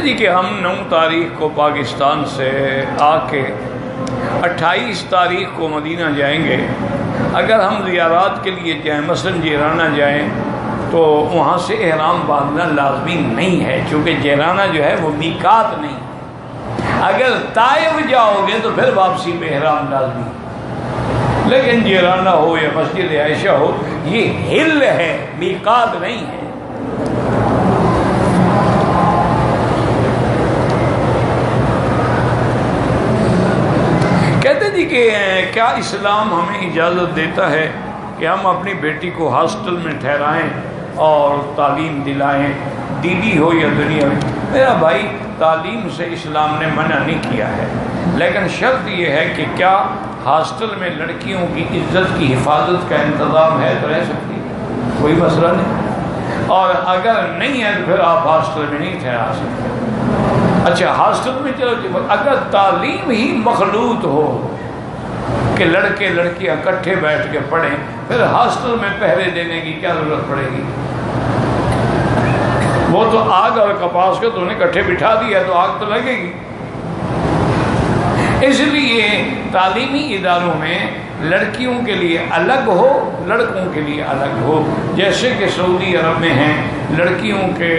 جی کہ ہم 9 تاریخ کو پاکستان سے آ کے 28 تاریخ کو مدینہ جائیں گے. اگر ہم زیارات کے لیے جائیں، مثلا جیرانہ جائیں، تو وہاں سے احرام باندھنا لازمی نہیں ہے، چونکہ جیرانہ جو ہے وہ میقات نہیں. اگر طائف جاؤ گے تو پھر واپسی پہ احرام لازمی، لیکن جیرانہ ہو یا مسجد عائشہ ہو، یہ ہل ہے، میقات نہیں ہے. کہتے جی کہ کیا اسلام ہمیں اجازت دیتا ہے کہ ہم اپنی بیٹی کو ہاسٹل میں ٹھہرائیں اور تعلیم دلائیں، دینی ہو یا دنیاوی؟ میرا بھائی، تعلیم سے اسلام نے منع نہیں کیا ہے، لیکن شرط یہ ہے کہ کیا ہاسٹل میں لڑکیوں کی عزت کی حفاظت کا انتظام ہے تو رہ سکتی ہے، کوئی مسئلہ نہیں. اور اگر نہیں ہے تو پھر آپ ہاسٹل میں نہیں ٹھہرا سکتے. اچھا، ہاسٹل میں چلو، اگر تعلیم ہی مخلوط ہو کہ لڑکے لڑکیاں اکٹھے بیٹھ کے پڑھیں، پھر ہاسٹل میں پہرے دینے کی کیا ضرورت پڑے گی؟ وہ تو آگ اور کپاس کو تو نے اکٹھے بٹھا دیا تو آگ تو لگے گی. اس لیے تعلیمی اداروں میں لڑکیوں کے لیے الگ ہو، لڑکوں کے لیے الگ ہو. جیسے کہ سعودی عرب میں ہیں، لڑکیوں کے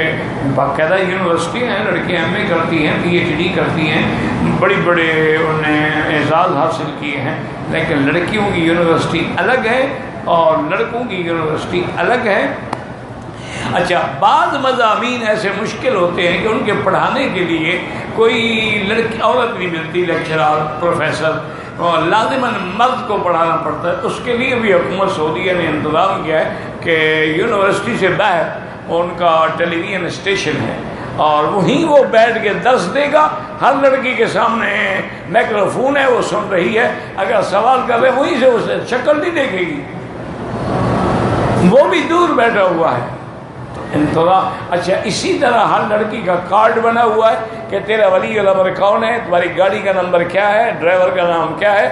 باقاعدہ یونیورسٹی ہیں، لڑکیاں ایم اے کرتی ہیں، پی ایچ ڈی کرتی ہیں، بڑی بڑے انہیں اعزاز حاصل کیے ہیں، لیکن لڑکیوں کی یونیورسٹی الگ ہے اور لڑکوں کی یونیورسٹی الگ ہے. اچھا، بعض مضامین ایسے مشکل ہوتے ہیں کہ ان کے پڑھانے کے لیے کوئی لڑکی عورت نہیں ملتی، لیکچرار، پروفیسر، اور لازماً مرد کو پڑھانا پڑتا ہے. اس کے لیے بھی حکومت سعودیہ نے انتظام کیا ہے کہ یونیورسٹی سے باہر ان کا ٹیلی ویژن اسٹیشن ہے اور وہیں وہ بیٹھ کے درس دے گا. ہر لڑکی کے سامنے مائکروفون ہے، وہ سن رہی ہے، اگر سوال کر رہے وہیں سے اسے شکل نہیں دیکھے گی، وہ بھی دور بیٹھا ہوا ہے. انتظام. اچھا، اسی طرح ہر لڑکی کا کارڈ بنا ہوا ہے کہ تیرا ولی الامر کون ہے، تمہاری گاڑی کا نمبر کیا ہے، ڈرائیور کا نام کیا ہے.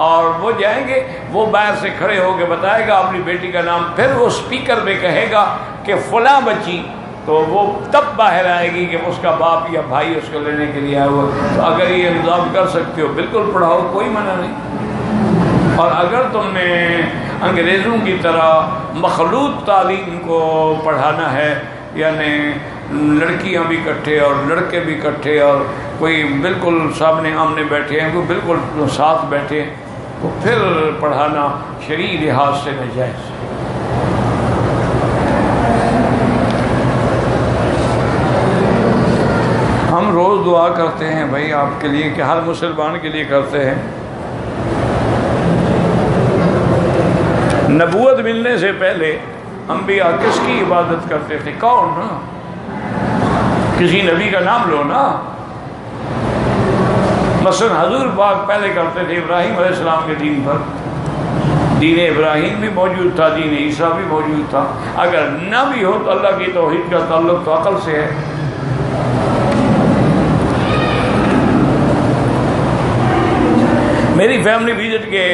اور وہ جائیں گے، وہ باہر سے کھڑے ہو کے بتائے گا اپنی بیٹی کا نام، پھر وہ اسپیکر پہ کہے گا کہ فلاں بچی، تو وہ تب باہر آئے گی کہ اس کا باپ یا بھائی اس کو لینے کے لیے آیا ہوا. تو اگر یہ انتظام کر سکتے ہو بالکل پڑھاؤ، کوئی منع نہیں. اور اگر تم نے انگریزوں کی طرح مخلوط تعلیم کو پڑھانا ہے، یعنی لڑکیاں بھی کٹھے اور لڑکے بھی کٹھے اور کوئی بالکل سامنے آمنے بیٹھے ہیں، کوئی بالکل ساتھ بیٹھے، تو پھر پڑھانا شرعی لحاظ سے ناجائز. ہم روز دعا کرتے ہیں بھائی آپ کے لیے، کہ ہر مسلمان کے لیے کرتے ہیں. نبوت ملنے سے پہلے انبیاء کس کی عبادت کرتے تھے؟ کون؟ نا کسی نبی کا نام لو نا. مثلا حضور پاک پہلے کرتے تھے ابراہیم علیہ السلام کے دین پر. دین ابراہیم بھی موجود تھا، دین عیسیٰ بھی موجود تھا. اگر نہ بھی ہو تو اللہ کی توحید کا تعلق تو عقل سے ہے. میری فیملی وزٹ کے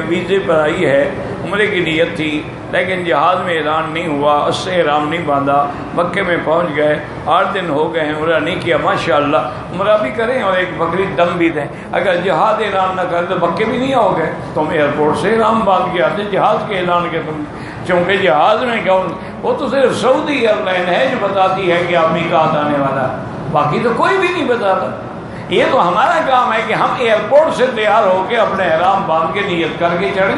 ویزے پر آئی ہے، عمرے کی نیت تھی، لیکن جہاز میں اعلان نہیں ہوا، اس سے احرام نہیں باندھا، مکے میں پہنچ گئے، 8 دن ہو گئے ہیں، عمرہ نہیں کیا. ماشاءاللہ عمرہ بھی کریں اور ایک بکری دم بھی دیں. اگر جہاز اعلان نہ کرے تو مکے بھی نہیں آؤ گے، تم ایئرپورٹ سے احرام باندھ کے آتے جہاز کے اعلان کے. تم چونکہ جہاز میں کون، وہ تو صرف سعودی ایئر لائن ہے جو بتاتی ہے کہ آپ میقات آنے والا، باقی تو کوئی بھی نہیں بتاتا. یہ تو ہمارا کام ہے کہ ہم ایئرپورٹ سے تیار ہو کے اپنے احرام باندھ کے نیت کر کے چڑھیں.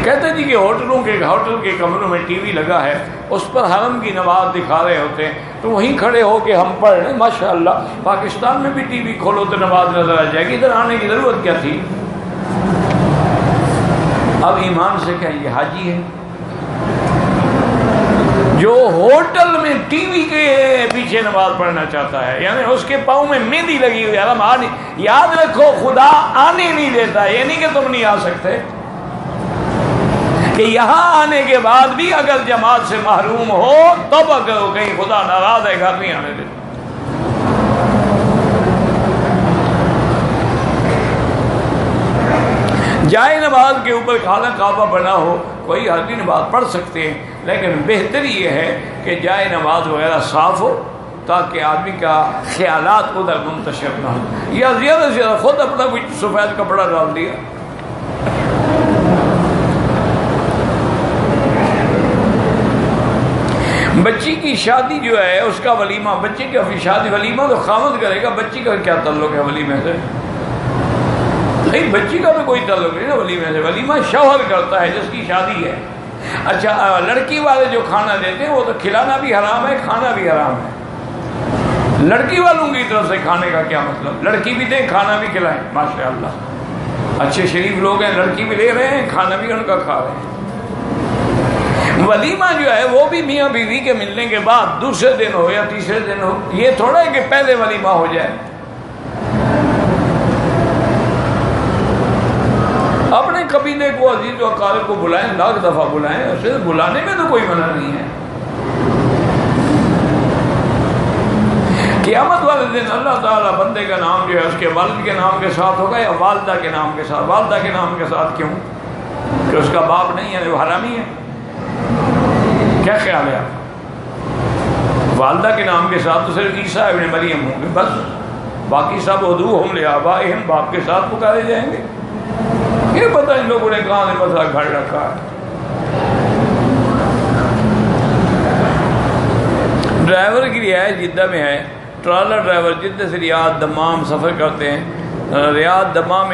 کہتے جی کہ ہوٹل کے کمروں میں ٹی وی لگا ہے، اس پر حرم کی نماز دکھا رہے ہوتے ہیں، تو وہیں کھڑے ہو کے ہم پڑھ رہے ہیں. ماشاءاللہ پاکستان میں بھی ٹی وی کھولو تو نماز نظر آ جائے گی، ادھر آنے کی ضرورت کیا تھی؟ اب ایمان سے کہ یہ حاجی ہے جو ہوٹل میں ٹی وی کے پیچھے نماز پڑھنا چاہتا ہے، یعنی اس کے پاؤں میں مہندی لگی ہوئی ہے. یاد رکھو، خدا آنے نہیں دیتا، یہ نہیں کہ تم نہیں آ سکتے، کہ یہاں آنے کے بعد بھی اگر جماعت سے محروم ہو تب اگر کہیں خدا ناراض ہے گھر نہیں آنے دیتا. جائے نماز کے اوپر خانہ کعبہ بنا ہو کوئی حرج نہیں، نماز پڑھ سکتے ہیں، لیکن بہتر یہ ہے کہ جائے نماز وغیرہ صاف ہو تاکہ آدمی کا خیالات ادھر منتشر نہ ہو، یا زیادہ سے زیادہ خود اپنا کوئی سفید کپڑا ڈال دیا۔ بچی کی شادی جو ہے اس کا ولیمہ، بچے کی شادی ولیمہ تو خامد کرے گا، بچی کا کیا تعلق ہے ولیمے سے؟ نہیں، بچی کا تو کوئی تعلق نہیں نا ولیمے سے، ولیمہ شوہر کرتا ہے جس کی شادی ہے۔ اچھا، لڑکی والے جو کھانا دیتے ہیں وہ تو کھلانا بھی حرام ہے، کھانا بھی حرام ہے۔ لڑکی والوں کی طرف سے کھانے کا کیا مطلب؟ لڑکی بھی دیں کھانا بھی کھلائیں، ماشاءاللہ اچھے شریف لوگ ہیں، لڑکی بھی لے رہے ہیں کھانا بھی ان کا کھا رہے ہیں۔ ولیمہ جو ہے وہ بھی میاں بیوی کے ملنے کے بعد دوسرے دن ہو یا تیسرے دن ہو، یہ تھوڑا ہے کہ پہلے ولیمہ ہو جائے۔ اپنے قبیلے کو، عزیز و اقارب کو بلائیں، لاکھ دفعہ بلائیں، اسے بلانے میں تو کوئی منع نہیں ہے۔ قیامت والے دن اللہ تعالیٰ بندے کا نام جو ہے اس کے والد کے نام کے ساتھ ہوگا یا والدہ کے نام کے ساتھ؟ والدہ کے نام کے ساتھ کیوں؟ کہ اس کا باپ نہیں ہے، وہ حرامی ہے؟ کیا خیال ہے آپ؟ والدہ کے نام کے ساتھ تو صرف عیسیٰ ابن مریم ہوں گے بس، باقی سب ادعوہم لآبائہم، باپ کے ساتھ پکارے جائیں گے۔ یہ پتہ ان لوگوں نے کہاں سے مسئلہ گھڑ رکھا ہے۔ ڈرائیور کی رہائش جدہ میں ہے، ٹرالر ڈرائیور جدہ سے ریاض دمام سفر کرتے ہیں، ریاض دمام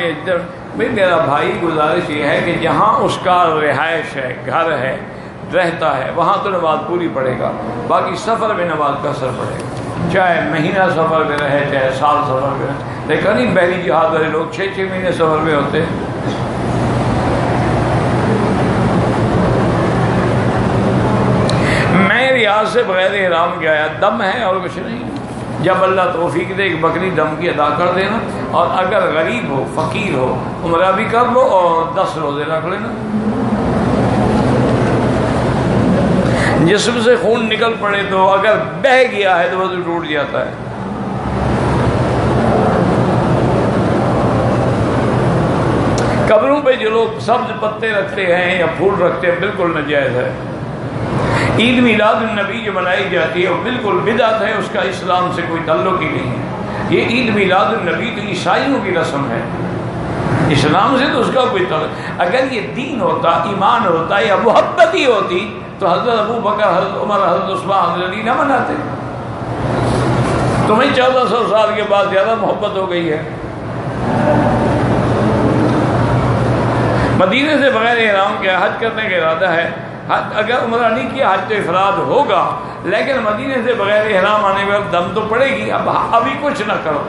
میں میرا بھائی گزارش یہ ہے کہ جہاں اس کا رہائش ہے، گھر ہے، رہتا ہے، وہاں تو نماز پوری پڑھے گا، باقی سفر میں نماز کا اثر پڑے گا، چاہے مہینہ سفر میں رہے چاہے سال سفر میں رہے۔ دیکھا نہیں بحری جہاد والے لوگ 6 مہینے سفر میں ہوتے ہیں۔ میں ریاض سے بغیر احرام کے آیا، دم ہے اور کچھ نہیں، جب اللہ توفیق دے ایک بکری دم کی ادا کر دینا، اور اگر غریب ہو فقیر ہو عمرہ بھی کر لو اور 10 روزے رکھ لینا۔ جسم سے خون نکل پڑے تو اگر بہہ گیا ہے تو وہ تو ٹوٹ جاتا ہے۔ قبروں پہ جو لوگ سبز پتے رکھتے ہیں یا پھول رکھتے ہیں بالکل ناجائز ہے۔ عید میلاد النبی جو منائی جاتی ہے وہ بالکل بدعت ہے، اس کا اسلام سے کوئی تعلق ہی نہیں ہے۔ یہ عید میلاد النبی تو عیسائیوں کی رسم ہے، اسلام سے تو اس کا کوئی تعلق۔ اگر یہ دین ہوتا، ایمان ہوتا یا محبت ہی ہوتی تو حضرت ابو بکر، حضرت عمر، حضرت عثمان، حضرت علی نہ مناتے۔ تمہیں 1400 سال کے بعد زیادہ محبت ہو گئی ہے۔ مدینے سے بغیر احرام کے حج کرنے کا ارادہ ہے، اگر عمرہ نہیں کیا حج تو افراد ہوگا، لیکن مدینے سے بغیر احرام آنے کے بعد دم تو پڑے گی۔ اب ابھی کچھ نہ کرو،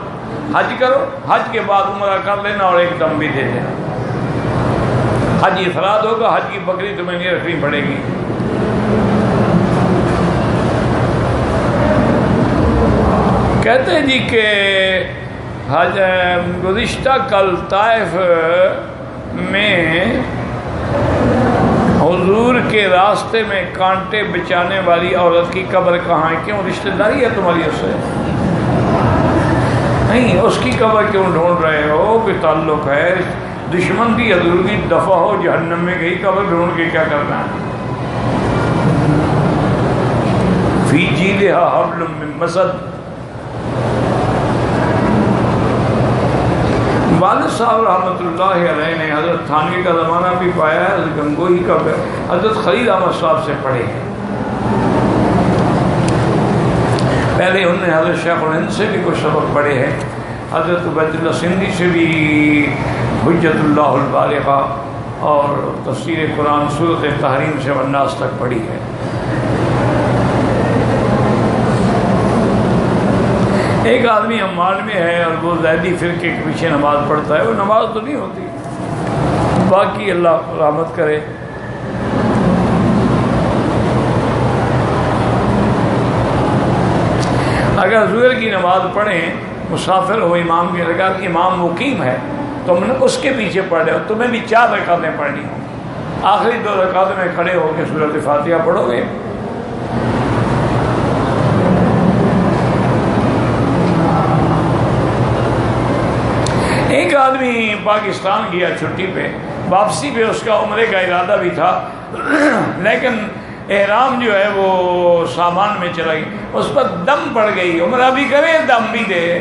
حج کرو، حج کے بعد عمرہ کر لینا اور ایک دم بھی دے دینا۔ حج افراد ہوگا، حج کی بکری تمہیں نہیں رکھنی پڑے گی۔ کہتے ہیں جی کہ حج گزشتہ کل طائف میں حضور کے راستے میں کانٹے بچانے والی عورت کی قبر کہاں ہے؟ کیوں رشتہ داری ہے تمہاری اس سے؟ نہیں، اس کی قبر کیوں ڈھونڈ رہے ہو؟ کوئی تعلق ہے؟ دشمن کی حضور کی دفع ہو، جہنم میں گئی، قبر ڈھونڈ کے کیا کرنا ہے؟ فی جیدہا حبل من مسد۔ والد صاحب رحمۃ اللہ علیہ نے حضرت تھانوی کا زمانہ بھی پایا ہے، حضرت گنگوہی کا حضرت خلیل احمد صاحب سے پڑھے ہیں۔ پہلے انہوں نے حضرت شیخ الہند سے بھی کچھ سبق پڑھے ہیں، حضرت عبید اللہ سندھی سے بھی حجت اللہ البالغہ اور تفسیر قرآن سورۃ تحریم سے والناس تک پڑھی ہے۔ ایک آدمی عمان میں ہے اور وہ زیدی فرقے کے پیچھے نماز پڑھتا ہے، وہ نماز تو نہیں ہوتی، باقی اللہ رحمت کرے۔ اگر ظہر کی نماز پڑھیں، مسافر ہو، امام کی رکعت، امام مقیم ہے، تم نے اس کے پیچھے پڑھے ہو، تمہیں بھی 4 رکعتیں پڑھنی ہوں، آخری 2 رکعتوں میں کھڑے ہو کے سورۃ فاتحہ پڑھو گے۔ ایک آدمی پاکستان گیا چھٹی پہ، واپسی پہ اس کا عمرے کا ارادہ بھی تھا، لیکن احرام جو ہے وہ سامان میں چلا گئی، اس پر دم پڑ گئی، عمرہ بھی کرے دم بھی دے۔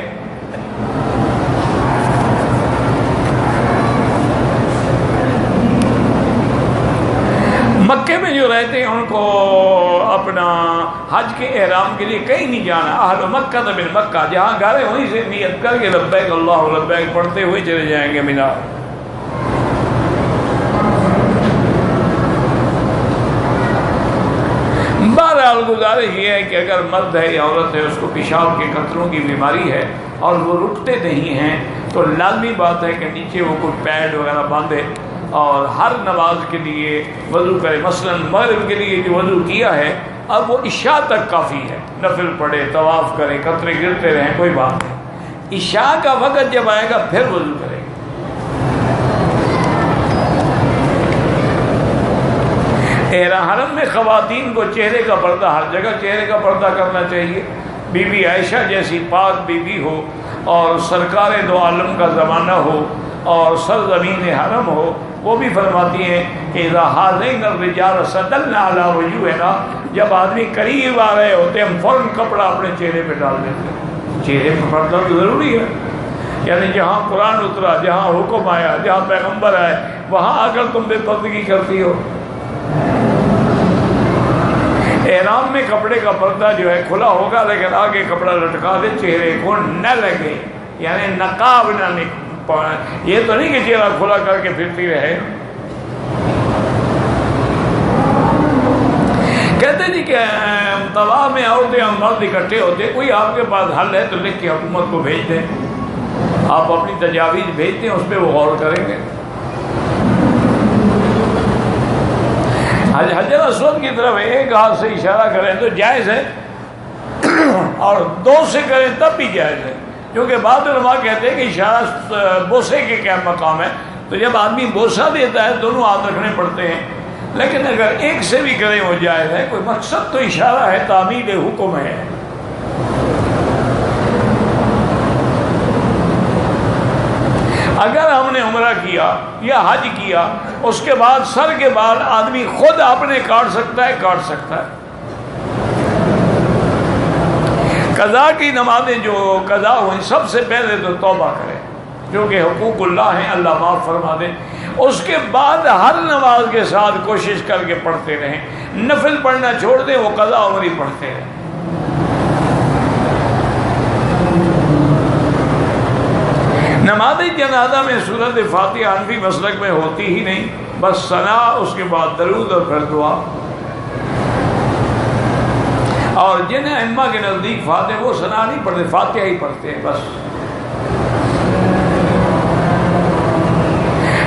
مکے میں جو رہتے ہیں ان کو اپنا حج کے احرام کے لیے کہیں نہیں جانا، اہل مکہ تو من مکہ، جہاں گھر ہے وہیں سے نیت کر کے لبیک اللہ لبیک پڑھتے ہوئے چلے جائیں گے مینا۔ بہرحال گزارش یہ ہے کہ اگر مرد ہے یا عورت ہے، اس کو پیشاب کے قطروں کی بیماری ہے اور وہ رکتے نہیں ہیں، تو لازمی بات ہے کہ نیچے وہ کوئی پیڈ وغیرہ باندھے اور ہر نماز کے لیے وضو کرے۔ مثلا مغرب کے لیے جو وضو کیا ہے اب وہ عشاء تک کافی ہے، نفل پڑھے، طواف کرے، قطرے گرتے رہیں، کوئی بات نہیں۔ عشاء کا وقت جب آئے گا پھر وضو کرے گا۔ حرم میں خواتین کو چہرے کا پردہ، ہر جگہ چہرے کا پردہ کرنا چاہیے۔ بی بی عائشہ جیسی پاک بی بی ہو اور سرکار دو عالم کا زمانہ ہو اور سرزمین حرم ہو، وہ بھی فرماتی ہیں کہ اذا حاضین الرجال سدلنا علی وجوہنا، جب آدمی قریب آ رہے ہوتے ہم فوراً کپڑا اپنے چہرے پہ ڈال دیتے ہیں۔ چہرے پہ پردہ تو ضروری ہے، یعنی جہاں قرآن اترا، جہاں حکم آیا، جہاں پیغمبر آئے، وہاں آ کر تم بے پردگی کرتی ہو۔ احرام میں کپڑے کا پردہ جو ہے کھلا ہوگا، لیکن آگے کپڑا لٹکا دے، چہرے کو نہ لگے، یعنی نقاب نہ یہ تو نہیں کہ چہرہ کھلا کر کے پھرتی رہے۔ کہتے جی کہ طواف میں عورتیں اور مرد اکٹھے ہوتے، کوئی آپ کے پاس حل ہے تو لکھ کے حکومت کو بھیج دیں، آپ اپنی تجاویز بھیج دیں، اس پہ وہ غور کریں گے۔ حجر اسود کی طرف ایک ہاتھ سے اشارہ کریں تو جائز ہے، اور دو سے کریں تب بھی جائز ہے، کیونکہ بعض علماء کہتے ہیں کہ اشارہ بوسے کے کیا مقام ہے، تو جب آدمی بوسہ دیتا ہے دونوں ہاتھ رکھنے پڑتے ہیں، لیکن اگر ایک سے بھی کریں وہ جائز ہے، کوئی مقصد تو اشارہ ہے، تعمیل حکم ہے۔ اگر ہم نے عمرہ کیا یا حج کیا، اس کے بعد سر کے بال آدمی خود اپنے کاٹ سکتا ہے، کاٹ سکتا ہے۔ قضا کی نمازیں جو قضا ہوئیں سب سے پہلے تو توبہ کریں، جو کہ حقوق اللہ ہیں، اللہ معاف فرما دیں۔ اس کے بعد ہر نماز کے ساتھ کوشش کر کے پڑھتے رہیں، نفل پڑھنا چھوڑ دیں، وہ قضا عمری پڑھتے رہیں۔ نماز جنازہ میں سورۃ فاتحہ حنفی مسلک میں ہوتی ہی نہیں، بس ثنا، اس کے بعد درود اور پھر دعا۔ اور جن ائمہ کے نزدیک فاتحہ وہ ثنا نہیں پڑھتے، فاتحہ ہی پڑھتے ہیں بس۔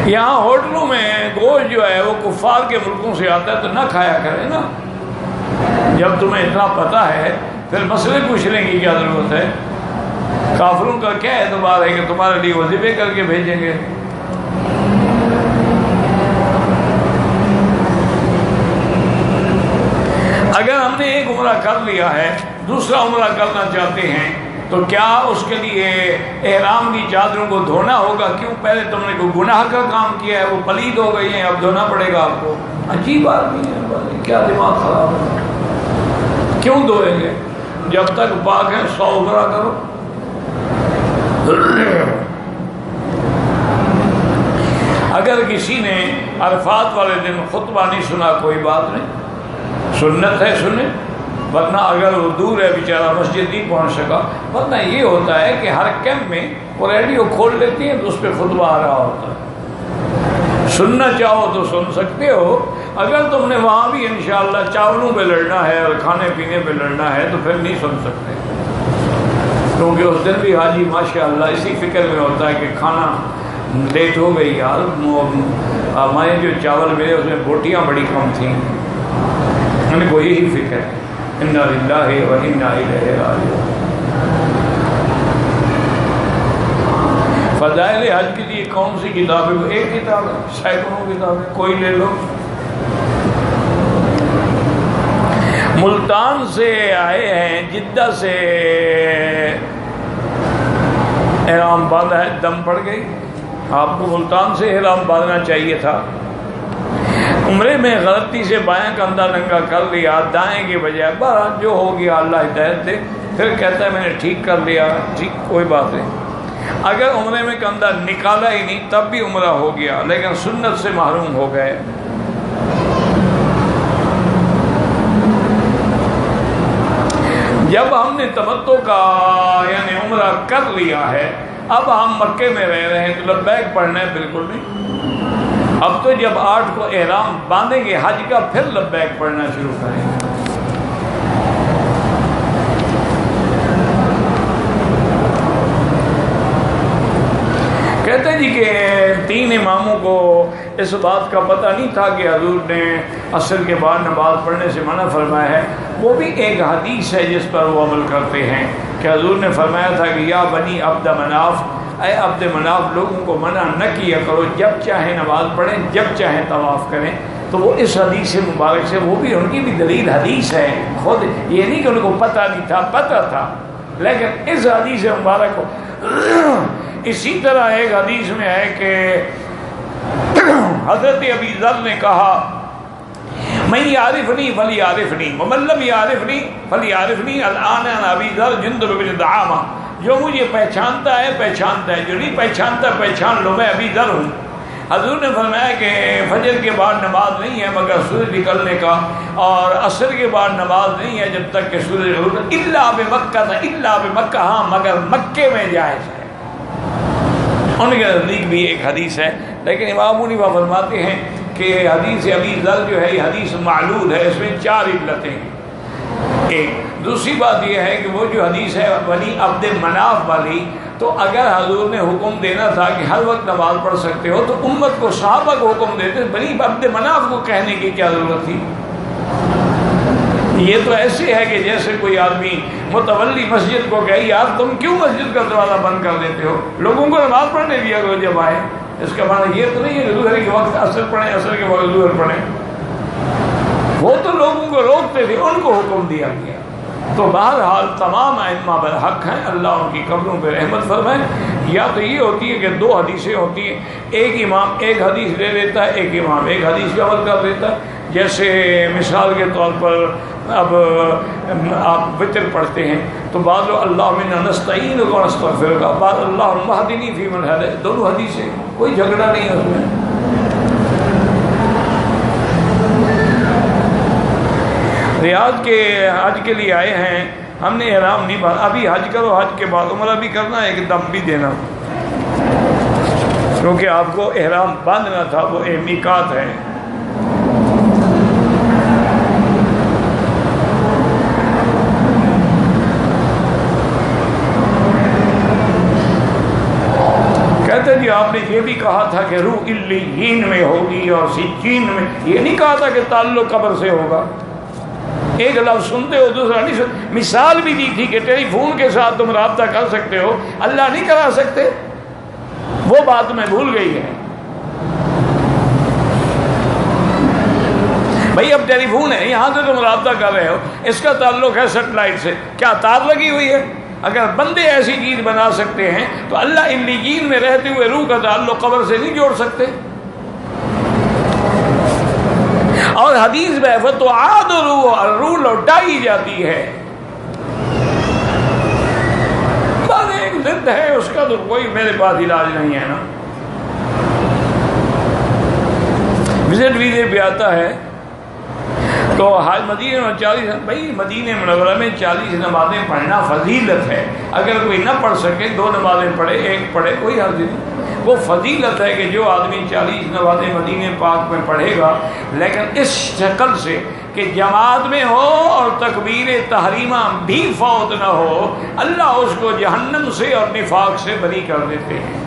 یہاں ہوٹلوں میں گوشت جو ہے وہ کفار کے ملکوں سے آتا ہے تو نہ کھایا کرے نا، جب تمہیں اتنا پتہ ہے پھر مسئلے پوچھنے کی کیا ضرورت ہے؟ کافروں کا کیا اعتبار ہے کہ تمہارے لیے وظیفے کر کے بھیجیں گے؟ اگر ہم نے ایک عمرہ کر لیا ہے، دوسرا عمرہ کرنا چاہتے ہیں، تو کیا اس کے لیے احرام کی چادروں کو دھونا ہوگا؟ کیوں؟ پہلے تم نے کوئی گناہ کا کام کیا ہے، وہ پلید ہو گئی ہیں، اب دھونا پڑے گا آپ کو؟ عجیب آدمی ہے، کیا دماغ خراب ہے؟ کیوں دھوئیں گے؟ جب تک پاک ہے 100 عمرہ کرو۔ اگر کسی نے عرفات والے دن خطبہ نہیں سنا، کوئی بات نہیں، سنت ہے سنے، ورنہ اگر وہ دور ہے بیچارہ مسجد نہیں پہنچ سکا، ورنہ یہ ہوتا ہے کہ ہر کیمپ میں وہ ریڈیو کھول لیتی ہیں تو اس پہ خطبہ آ رہا ہوتا ہے، سننا چاہو تو سن سکتے ہو۔ اگر تم نے وہاں بھی انشاءاللہ چاولوں پہ لڑنا ہے اور کھانے پینے پہ لڑنا ہے تو پھر نہیں سن سکتے، کیونکہ اس دن بھی حاجی ماشاءاللہ اسی فکر میں ہوتا ہے کہ کھانا لیٹ ہو گئی یار، ہمارے جو چاول ملے اس میں بوٹیاں بڑی کم تھیں، ان کو یہی فکر ہے۔ انا للہ و انا الیہ راجعون۔ فضائل حج کے لیے کون سی کتاب ہے؟ ایک کتاب ہے، سینکڑوں کتابیں، کوئی لے لو۔ ملتان سے آئے ہیں، جدہ سے احرام باندھا ہے، دم پڑ گئی، آپ کو ملتان سے احرام باندھنا چاہیے تھا، عمرے میں غلطی سے بائیں کندھا ننگا کر لیا دائیں کے بجائے، بہرحال جو ہو گیا اللہ ہدایت دے، پھر کہتا ہے میں نے ٹھیک کر لیا، ٹھیک کوئی بات نہیں۔ اگر عمرے میں کندھا نکالا ہی نہیں تب بھی عمرہ ہو گیا، لیکن سنت سے محروم ہو گئے۔ جب ہم نے تمتع کا یعنی عمرہ کر لیا ہے، اب ہم مکے میں رہ رہے ہیں تو لبیک پڑھنا ہے؟ بالکل نہیں۔ اب تو جب 8 کو احرام باندھیں گے حج کا، پھر لبیک پڑھنا شروع کریں گے۔ کہتے جی کہ 3 اماموں کو اس بات کا پتہ نہیں تھا کہ حضور نے عصر کے بعد نماز پڑھنے سے منع فرمایا ہے۔ وہ بھی ایک حدیث ہے جس پر وہ عمل کرتے ہیں کہ حضور نے فرمایا تھا کہ یا بنی عبد مناف، اے عبد مناف لوگوں کو منع نہ کیا کرو، جب چاہیں نماز پڑھیں، جب چاہیں طواف کریں۔ تو وہ اس حدیث مبارک سے، وہ بھی ان کی بھی دلیل حدیث ہے، خود یہ نہیں کہ ان کو پتہ نہیں تھا، پتہ تھا، لیکن اس حدیث مبارک کو اسی طرح ایک حدیث میں ہے کہ حضرت ابی ذر نے کہا من یعرفنی فلیعرفنی ومن لم یعرفنی فلیعرفنی الآن انا ابی ذر جندب بن دعامہ، جو مجھے پہچانتا ہے پہچانتا ہے، جو نہیں پہچانتا پہچان لو میں ابی ذر ہوں۔ حضور نے فرمایا کہ فجر کے بعد نماز نہیں ہے مگر سورج نکلنے کا، اور عصر کے بعد نماز نہیں ہے جب تک کہ سورج غروب، الا بمکہ تھا، الا بمکہ، ہاں مگر مکے میں جائز ہے۔ ان کے نزدیک بھی ایک حدیث ہے، لیکن امام ابو حنیفہ فرماتے ہیں کہ حدیث ابی ذر جو ہے یہ حدیث معلول ہے، اس میں 4 علتیں ہیں۔ ایک دوسری بات یہ ہے کہ وہ جو حدیث ہے بنی عبد مناف والی، تو اگر حضور نے حکم دینا تھا کہ ہر وقت نماز پڑھ سکتے ہو تو امت کو صحابہ کو حکم دیتے، بنی عبد مناف کو کہنے کی کیا ضرورت تھی؟ یہ تو ایسے ہے کہ جیسے کوئی آدمی متولی مسجد کو کہے یار تم کیوں مسجد کا دروازہ بند کر دیتے ہو، لوگوں کو نماز پڑھنے دیا کرو جب آئے۔ اس کا معنی یہ تو نہیں ہے کہ ظہر کے وقت عصر پڑھیں، عصر کے وقت ظہر پڑھیں، وہ تو لوگوں کو روکتے تھے، ان کو حکم دیا گیا۔ تو بہرحال تمام ائمہ برحق ہیں، اللہ ان کی قبروں پہ رحمت فرمائے۔ یا تو یہ ہوتی ہے کہ 2 حدیثیں ہوتی ہیں، ایک امام ایک حدیث لے لیتا ہے، ایک امام ایک حدیث پہ عمل کر دیتا ہے۔ جیسے مثال کے طور پر اب آپ وتر پڑھتے ہیں تو بعض لوگ اللہم انا نستعینک و نستغفرک، بعض اللہم اہدنی فیمن ہدیت، دونوں حدیثیں، کوئی جھگڑا نہیں ہے اس میں۔ ریاض کے حج کے لیے آئے ہیں، ہم نے احرام نہیں باندھا، ابھی حج کرو، حج کے بعد عمرہ بھی کرنا ہے، ایک دم بھی دینا، کیونکہ آپ کو احرام باندھنا تھا، وہ میقات ہے۔ کہتے جی آپ نے یہ بھی کہا تھا کہ روح علیین میں ہوگی اور سجین میں، یہ نہیں کہا تھا کہ تعلق قبر سے ہوگا۔ ایک لفظ سنتے ہو دوسرا نہیں سنتے۔ مثال بھی دی تھی کہ ٹیلی فون کے ساتھ تم رابطہ کر سکتے ہو، اللہ نہیں کرا سکتے، وہ بات میں بھول گئی ہے بھائی۔ اب ٹیلی فون ہے، یہاں سے تم رابطہ کر رہے ہو، اس کا تعلق ہے سیٹلائٹ سے، کیا تار لگی ہوئی ہے؟ اگر بندے ایسی چیز بنا سکتے ہیں تو اللہ علیین میں رہتے ہوئے روح کا تعلق قبر سے نہیں جوڑ سکتے؟ اور حدیث میں فتعاد روح لوٹائی جاتی ہے، بس ایک ضد ہے اس کا، تو کوئی میرے پاس علاج نہیں ہے نا۔ وزٹ ویزے پہ آتا ہے تو حج مدینہ میں 40، بھائی مدینہ منورہ میں 40 نمازیں پڑھنا فضیلت ہے، اگر کوئی نہ پڑھ سکے 2 نمازیں پڑھے، 1 پڑھے، کوئی حرج نہیں، وہ فضیلت ہے کہ جو آدمی 40 نمازیں مدینہ پاک میں پڑھے گا، لیکن اس شکل سے کہ جماعت میں ہو اور تکبیر تحریمہ بھی فوت نہ ہو، اللہ اس کو جہنم سے اور نفاق سے بری کر دیتے ہیں۔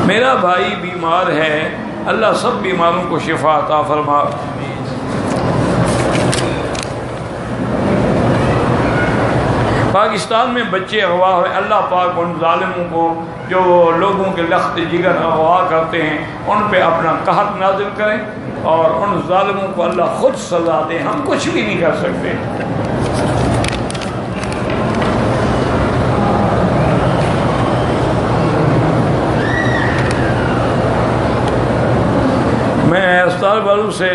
میرا بھائی بیمار ہے، اللہ سب بیماروں کو شفا عطا فرما۔ پاکستان میں بچے اغوا ہوئے، اللہ پاک ان ظالموں کو جو لوگوں کے لخت جگر اغوا کرتے ہیں ان پہ اپنا قہر نازل کریں، اور ان ظالموں کو اللہ خود سزا دے، ہم کچھ بھی نہیں کر سکتے۔ ہسپتال والوں سے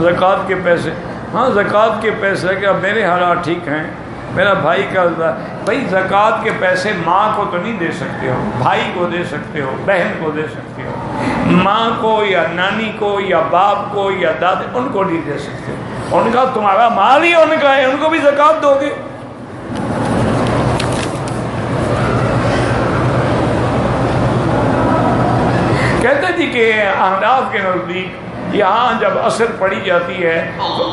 زکوٰۃ کے پیسے، ہاں زکوٰۃ کے پیسے کہ اب میرے حالات ٹھیک ہیں، میرا بھائی کا، بھائی زکوٰۃ کے پیسے ماں کو تو نہیں دے سکتے ہو، بھائی کو دے سکتے ہو، بہن کو دے سکتے ہو، ماں کو یا نانی کو یا باپ کو یا دادے ان کو نہیں دے سکتے، ان کا تمہارا مال ہی ان کا ہے، ان کو بھی زکوٰۃ دو گے؟ کہتے تھی کہ احناف کے نزدیک یہاں جب عصر پڑھی جاتی ہے تو